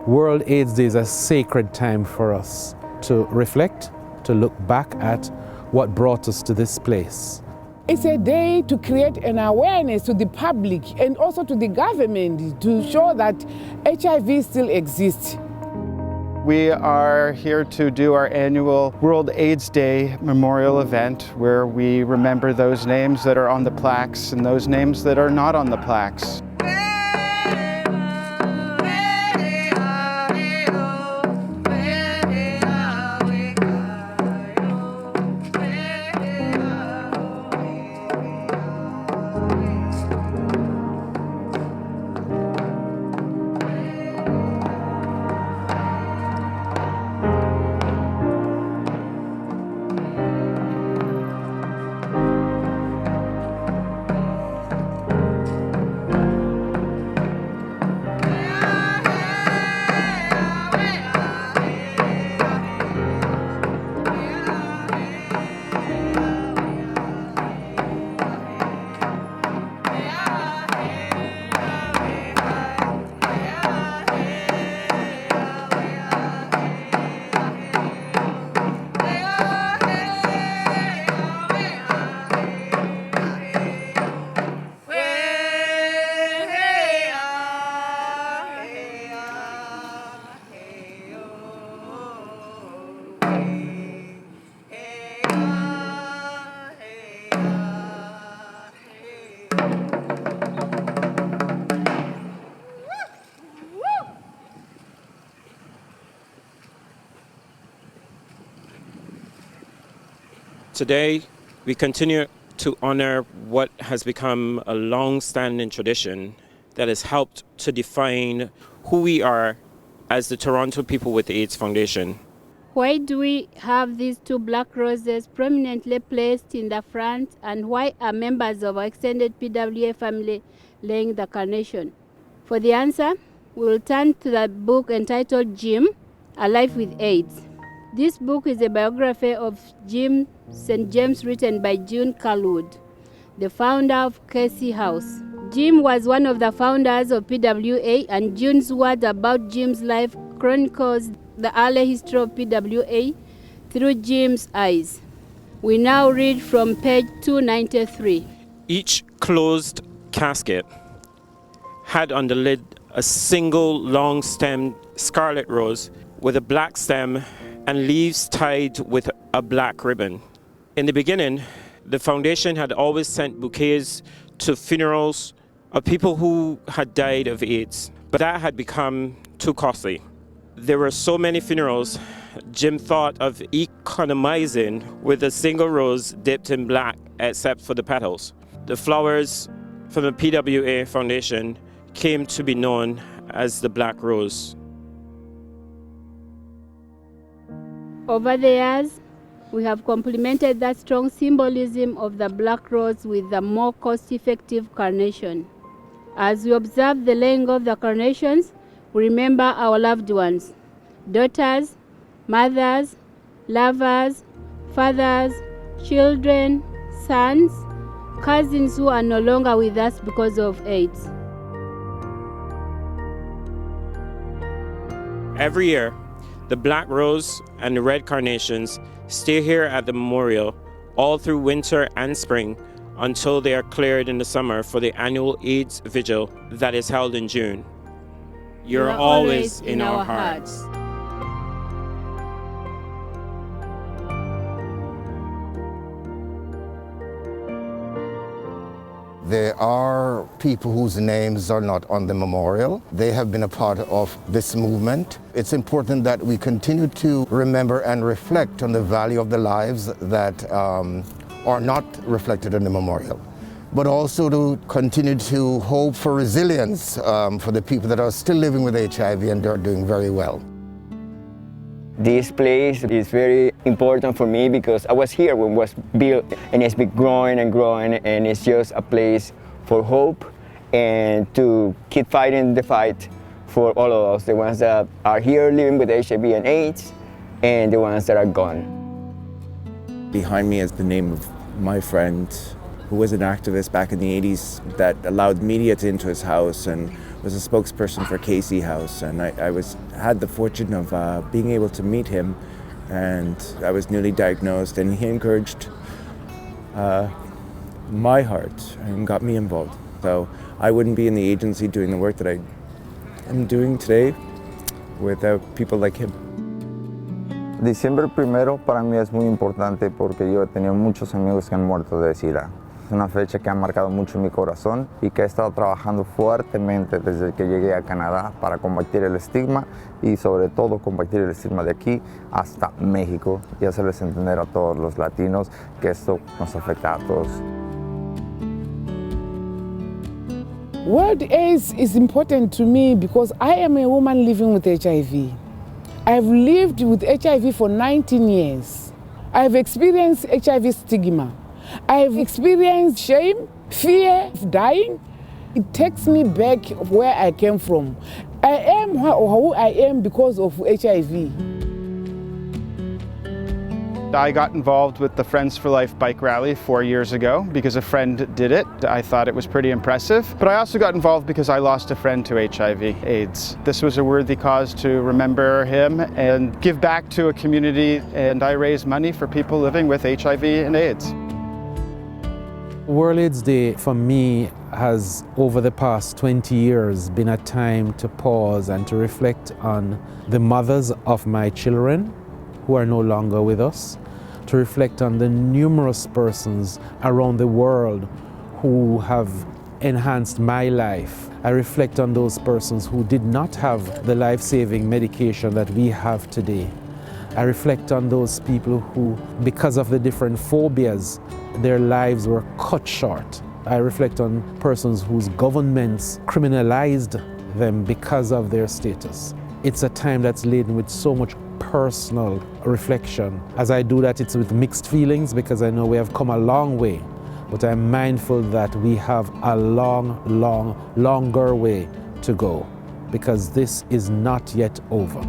World AIDS Day is a sacred time for us to reflect, to look back at what brought us to this place. It's a day to create an awareness to the public and also to the government to show that HIV still exists. We are here to do our annual World AIDS Day memorial event where we remember those names that are on the plaques and those names that are not on the plaques. Today, we continue to honor what has become a long-standing tradition that has helped to define who we are as the Toronto People with AIDS Foundation. Why do we have these two black roses prominently placed in the front, and why are members of our extended PWA family laying the carnation? For the answer, we will turn to the book entitled Jim, A Life with AIDS. This book is a biography of Jim St. James written by June Carlwood, the founder of Casey House. Jim was one of the founders of PWA, and June's word about Jim's life chronicles the early history of PWA through Jim's eyes. We now read from page 293. Each closed casket had on the lid a single long-stemmed scarlet rose with a black stem and leaves tied with a black ribbon. In the beginning, the foundation had always sent bouquets to funerals of people who had died of AIDS, but that had become too costly. There were so many funerals, Jim thought of economizing with a single rose dipped in black except for the petals. The flowers from the PWA Foundation came to be known as the Black Rose. Over the years, we have complemented that strong symbolism of the black rose with the more cost-effective carnation. As we observe the laying of the carnations, we remember our loved ones, daughters, mothers, lovers, fathers, children, sons, cousins who are no longer with us because of AIDS. Every year, the black rose and the red carnations stay here at the memorial all through winter and spring until they are cleared in the summer for the annual AIDS vigil that is held in June. You're always in our hearts. There are people whose names are not on the memorial. They have been a part of this movement. It's important that we continue to remember and reflect on the value of the lives that are not reflected in the memorial, but also to continue to hope for resilience for the people that are still living with HIV and they're doing very well. This place is very important for me because I was here when it was built, and it's been growing and growing, and it's just a place for hope and to keep fighting the fight for all of us, the ones that are here living with HIV and AIDS and the ones that are gone. Behind me is the name of my friend who was an activist back in the 80s that allowed media into his house and was a spokesperson for Casey House. And I had the fortune of being able to meet him, and I was newly diagnosed, and he encouraged my heart and got me involved. So I wouldn't be in the agency doing the work that I am doing today without people like him. Diciembre 1 para mí es muy importante porque yo he tenido muchos amigos que han muerto de SIDA. Es una fecha que ha marcado mucho mi corazón y que he estado trabajando fuertemente desde que llegué a Canadá para combatir el estigma y sobre todo combatir el estigma de aquí hasta México y hacerles entender a todos los latinos que esto nos afecta a todos. World AIDS is important to me because I am a woman living with HIV. I've lived with HIV for 19 years. I've experienced HIV stigma. I've experienced shame, fear of dying. It takes me back where I came from. I am who I am because of HIV. I got involved with the Friends for Life bike rally 4 years ago because a friend did it. I thought it was pretty impressive. But I also got involved because I lost a friend to HIV-AIDS. This was a worthy cause to remember him and give back to a community, and I raise money for people living with HIV and AIDS. World AIDS Day for me has, over the past 20 years, been a time to pause and to reflect on the mothers of my children who are no longer with us, to reflect on the numerous persons around the world who have enhanced my life. I reflect on those persons who did not have the life-saving medication that we have today. I reflect on those people who, because of the different phobias, their lives were cut short. I reflect on persons whose governments criminalized them because of their status. It's a time that's laden with so much personal reflection. As I do that, it's with mixed feelings because I know we have come a long way, but I'm mindful that we have a longer way to go because this is not yet over.